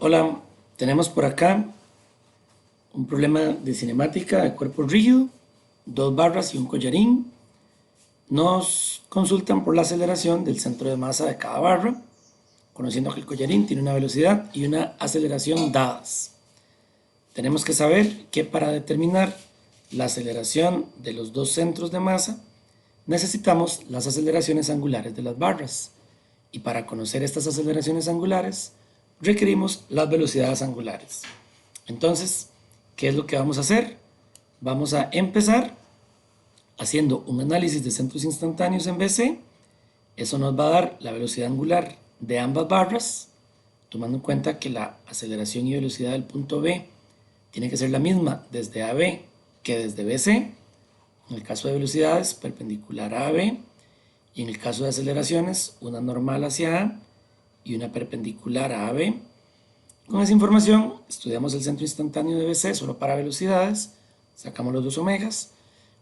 Hola, tenemos por acá un problema de cinemática de cuerpo rígido, dos barras y un collarín. Nos consultan por la aceleración del centro de masa de cada barra, conociendo que el collarín tiene una velocidad y una aceleración dadas. Tenemos que saber que para determinar la aceleración de los dos centros de masa, necesitamos las aceleraciones angulares de las barras. Y para conocer estas aceleraciones angulares, requerimos las velocidades angulares. Entonces, ¿qué es lo que vamos a hacer? Vamos a empezar haciendo un análisis de centros instantáneos en BC. Eso nos va a dar la velocidad angular de ambas barras, tomando en cuenta que la aceleración y velocidad del punto B tiene que ser la misma desde AB que desde BC. En el caso de velocidades, perpendicular a AB, y en el caso de aceleraciones, una normal hacia A y una perpendicular a AB. Con esa información, estudiamos el centro instantáneo de BC solo para velocidades, sacamos los dos omegas,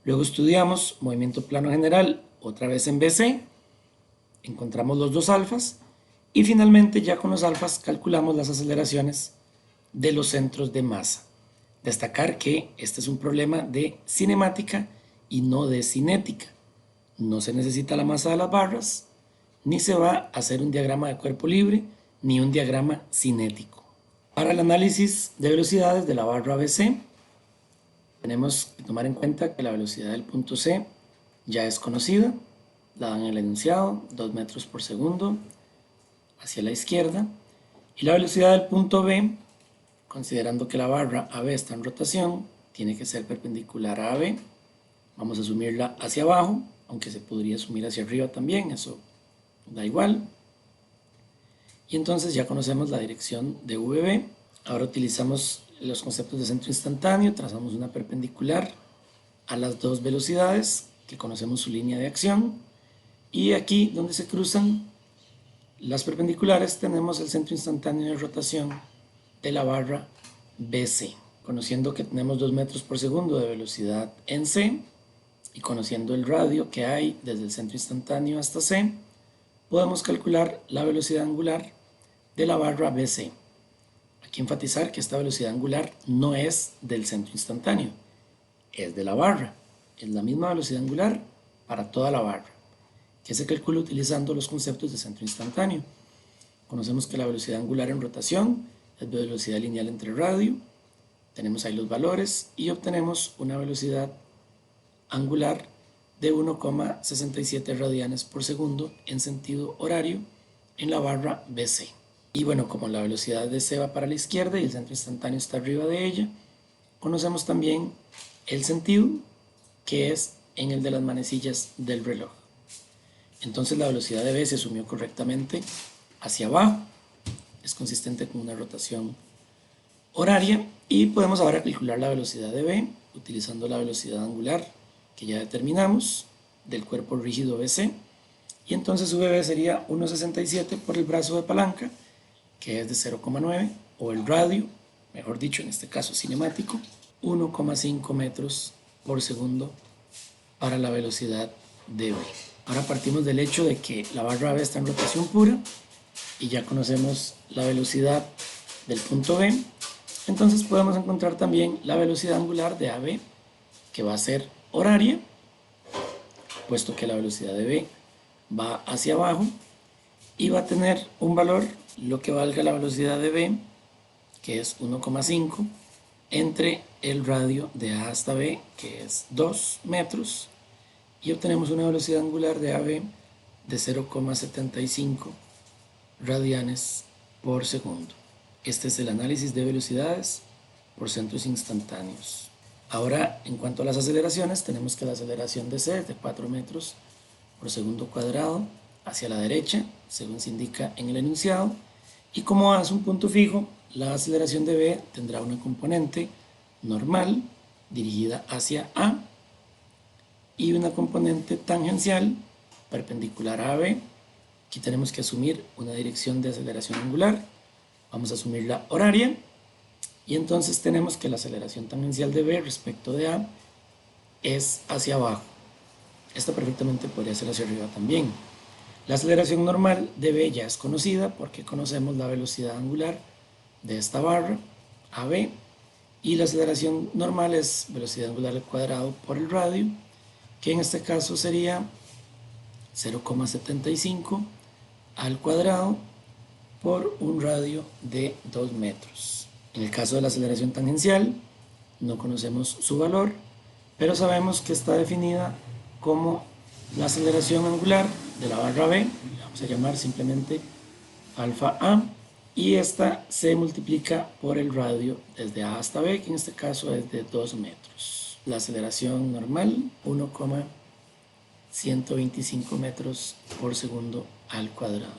luego estudiamos movimiento plano general otra vez en BC, encontramos los dos alfas, y finalmente ya con los alfas calculamos las aceleraciones de los centros de masa. Destacar que este es un problema de cinemática y no de cinética. No se necesita la masa de las barras, ni se va a hacer un diagrama de cuerpo libre, ni un diagrama cinético. Para el análisis de velocidades de la barra BC, tenemos que tomar en cuenta que la velocidad del punto C ya es conocida, la dan en el enunciado, 2 metros por segundo hacia la izquierda, y la velocidad del punto B, considerando que la barra AB está en rotación, tiene que ser perpendicular a AB. Vamos a asumirla hacia abajo, aunque se podría asumir hacia arriba también, eso da igual. Y entonces ya conocemos la dirección de VB. Ahora utilizamos los conceptos de centro instantáneo, trazamos una perpendicular a las dos velocidades, que conocemos su línea de acción. Y aquí, donde se cruzan las perpendiculares, tenemos el centro instantáneo de rotación de la barra BC. Conociendo que tenemos 2 metros por segundo de velocidad en C, y conociendo el radio que hay desde el centro instantáneo hasta C, podemos calcular la velocidad angular de la barra BC. Hay que enfatizar que esta velocidad angular no es del centro instantáneo, es de la barra. Es la misma velocidad angular para toda la barra, que se calcula utilizando los conceptos de centro instantáneo. Conocemos que la velocidad angular en rotación es velocidad lineal entre radio. Tenemos ahí los valores y obtenemos una velocidad angular de 1,67 radianes por segundo en sentido horario en la barra BC. Y bueno, como la velocidad de C va para la izquierda y el centro instantáneo está arriba de ella, conocemos también el sentido, que es en el de las manecillas del reloj. Entonces la velocidad de B se asumió correctamente hacia abajo, es consistente con una rotación horaria, y podemos ahora calcular la velocidad de B utilizando la velocidad angular que ya determinamos del cuerpo rígido BC, y entonces VB sería 1,67 por el brazo de palanca, que es de 0,9, o el radio, mejor dicho en este caso cinemático, 1,5 metros por segundo para la velocidad de B. Ahora partimos del hecho de que la barra B está en rotación pura y ya conocemos la velocidad del punto B, entonces podemos encontrar también la velocidad angular de AB, que va a ser horaria, puesto que la velocidad de B va hacia abajo, y va a tener un valor, lo que valga la velocidad de B, que es 1,5, entre el radio de A hasta B, que es 2 metros, y obtenemos una velocidad angular de AB de 0,75 radianes por segundo. Este es el análisis de velocidades por centros instantáneos. Ahora, en cuanto a las aceleraciones, tenemos que la aceleración de C es de 4 metros por segundo cuadrado hacia la derecha, según se indica en el enunciado, y como A es un punto fijo, la aceleración de B tendrá una componente normal dirigida hacia A y una componente tangencial perpendicular a AB. Aquí tenemos que asumir una dirección de aceleración angular, vamos a asumir la horaria, y entonces tenemos que la aceleración tangencial de B respecto de A es hacia abajo. Esta perfectamente podría ser hacia arriba también. La aceleración normal de B ya es conocida porque conocemos la velocidad angular de esta barra, AB, y la aceleración normal es velocidad angular al cuadrado por el radio, que en este caso sería 0,75 al cuadrado por un radio de 2 metros. En el caso de la aceleración tangencial, no conocemos su valor, pero sabemos que está definida como la aceleración angular de la barra B, la vamos a llamar simplemente alfa A, y esta se multiplica por el radio desde A hasta B, que en este caso es de 2 metros. La aceleración normal, 1,125 metros por segundo al cuadrado.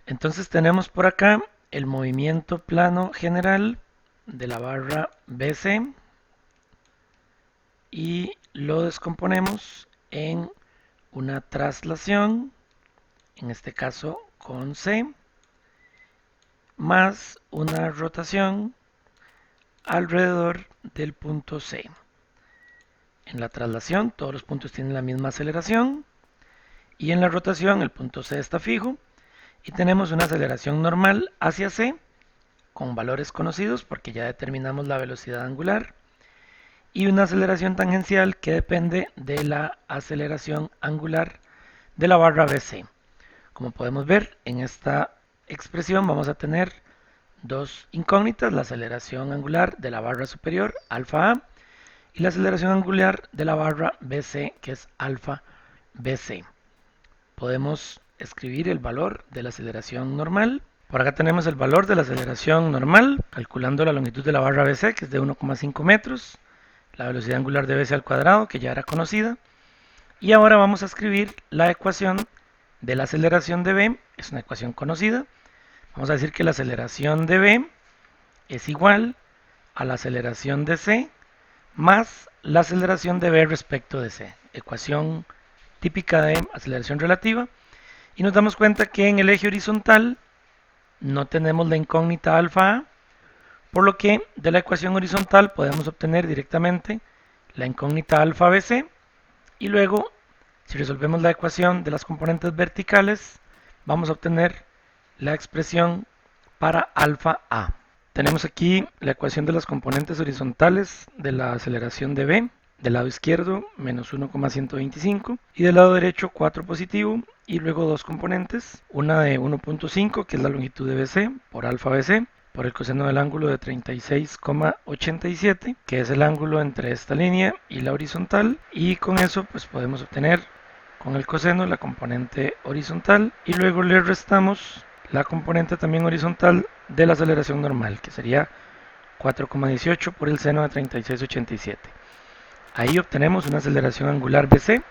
Entonces tenemos por acá el movimiento plano general de la barra BC y lo descomponemos en una traslación, en este caso con C, más una rotación alrededor del punto C. En la traslación todos los puntos tienen la misma aceleración y en la rotación el punto C está fijo y tenemos una aceleración normal hacia C con valores conocidos porque ya determinamos la velocidad angular y una aceleración tangencial que depende de la aceleración angular de la barra BC. Como podemos ver en esta expresión vamos a tener dos incógnitas, la aceleración angular de la barra superior, alfa A, y la aceleración angular de la barra BC, que es alfa BC. Podemos escribir el valor de la aceleración normal. Por acá tenemos el valor de la aceleración normal, calculando la longitud de la barra BC, que es de 1,5 metros, la velocidad angular de BC al cuadrado, que ya era conocida, y ahora vamos a escribir la ecuación de la aceleración de B, es una ecuación conocida. Vamos a decir que la aceleración de B es igual a la aceleración de C más la aceleración de B respecto de C. Ecuación típica de aceleración relativa. Y nos damos cuenta que en el eje horizontal no tenemos la incógnita alfa A, por lo que de la ecuación horizontal podemos obtener directamente la incógnita alfa BC y luego si resolvemos la ecuación de las componentes verticales vamos a obtener la expresión para alfa A. Tenemos aquí la ecuación de las componentes horizontales de la aceleración de B. Del lado izquierdo menos 1,125 y del lado derecho 4 positivo y luego dos componentes, una de 1,5 que es la longitud de BC por alfa BC por el coseno del ángulo de 36,87 que es el ángulo entre esta línea y la horizontal, y con eso pues podemos obtener con el coseno la componente horizontal y luego le restamos la componente también horizontal de la aceleración normal, que sería 4,18 por el seno de 36,87. Ahí obtenemos una aceleración angular BC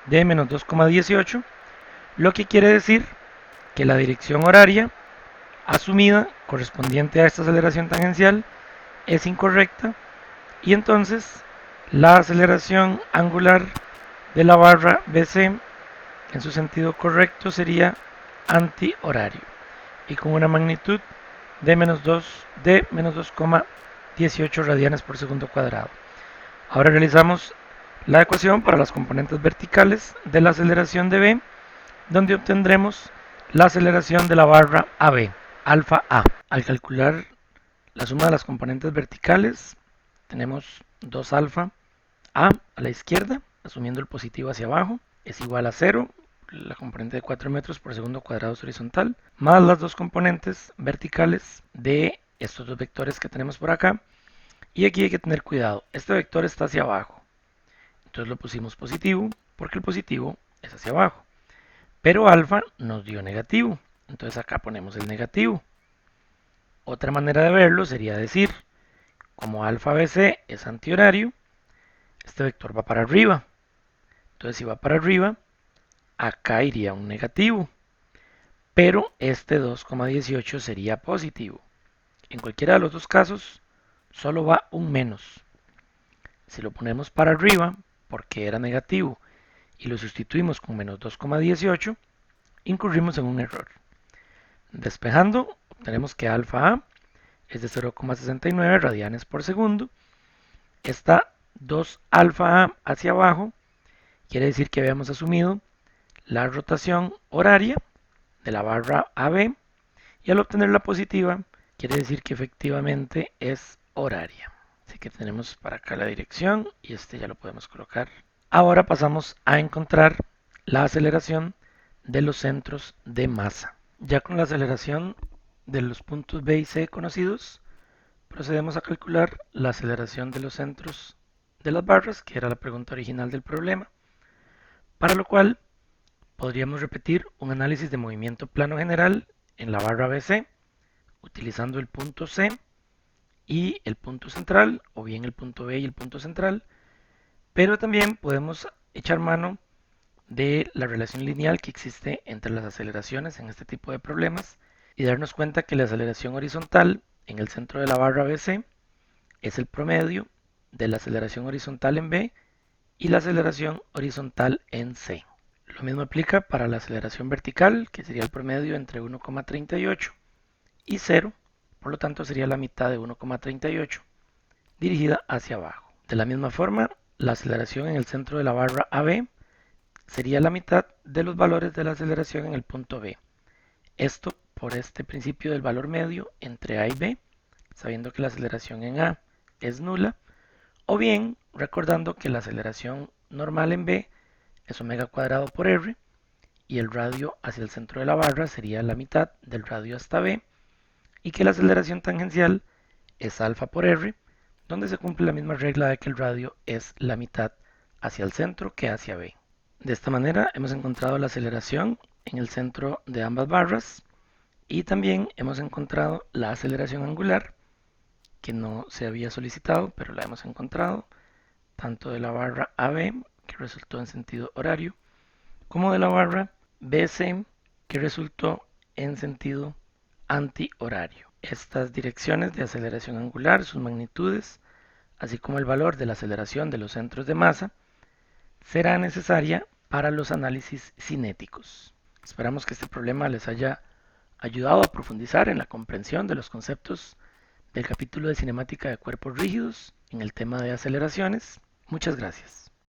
de menos 2,18, lo que quiere decir que la dirección horaria asumida correspondiente a esta aceleración tangencial es incorrecta y entonces la aceleración angular de la barra BC en su sentido correcto sería antihorario y con una magnitud de menos 2,18 radianes por segundo cuadrado. Ahora realizamos la ecuación para las componentes verticales de la aceleración de B, donde obtendremos la aceleración de la barra AB, alfa A. Al calcular la suma de las componentes verticales, tenemos 2 alfa A a la izquierda, asumiendo el positivo hacia abajo, es igual a 0, la componente de 4 metros por segundo cuadrado horizontal, más las dos componentes verticales de estos dos vectores que tenemos por acá. Y aquí hay que tener cuidado, este vector está hacia abajo, entonces lo pusimos positivo porque el positivo es hacia abajo, pero alfa nos dio negativo, entonces acá ponemos el negativo. Otra manera de verlo sería decir, como alfa BC es antihorario, este vector va para arriba, entonces si va para arriba, acá iría un negativo, pero este 2,18 sería positivo. En cualquiera de los dos casos, solo va un menos. Si lo ponemos para arriba, porque era negativo, y lo sustituimos con menos 2,18, incurrimos en un error. Despejando, obtenemos que alfa A es de 0,69 radianes por segundo. Esta 2 alfa A hacia abajo quiere decir que habíamos asumido la rotación horaria de la barra AB Y al obtener la positiva, quiere decir que efectivamente es horaria. Así que tenemos para acá la dirección y este ya lo podemos colocar. Ahora pasamos a encontrar la aceleración de los centros de masa. Ya con la aceleración de los puntos B y C conocidos, procedemos a calcular la aceleración de los centros de las barras, que era la pregunta original del problema, para lo cual podríamos repetir un análisis de movimiento plano general en la barra BC, utilizando el punto C y el punto central, o bien el punto B y el punto central, pero también podemos echar mano de la relación lineal que existe entre las aceleraciones en este tipo de problemas y darnos cuenta que la aceleración horizontal en el centro de la barra BC es el promedio de la aceleración horizontal en B y la aceleración horizontal en C. Lo mismo aplica para la aceleración vertical, que sería el promedio entre 1,38 y 0, por lo tanto sería la mitad de 1,38 dirigida hacia abajo. De la misma forma, la aceleración en el centro de la barra AB sería la mitad de los valores de la aceleración en el punto B. Esto por este principio del valor medio entre A y B, sabiendo que la aceleración en A es nula, o bien recordando que la aceleración normal en B es omega cuadrado por R y el radio hacia el centro de la barra sería la mitad del radio hasta B y que la aceleración tangencial es alfa por R, donde se cumple la misma regla de que el radio es la mitad hacia el centro que hacia B. De esta manera hemos encontrado la aceleración en el centro de ambas barras y también hemos encontrado la aceleración angular, que no se había solicitado, pero la hemos encontrado, tanto de la barra AB, que resultó en sentido horario, como de la barra BC, que resultó en sentido antihorario. Estas direcciones de aceleración angular, sus magnitudes, así como el valor de la aceleración de los centros de masa, será necesaria para los análisis cinéticos. Esperamos que este problema les haya ayudado a profundizar en la comprensión de los conceptos del capítulo de cinemática de cuerpos rígidos en el tema de aceleraciones. Muchas gracias.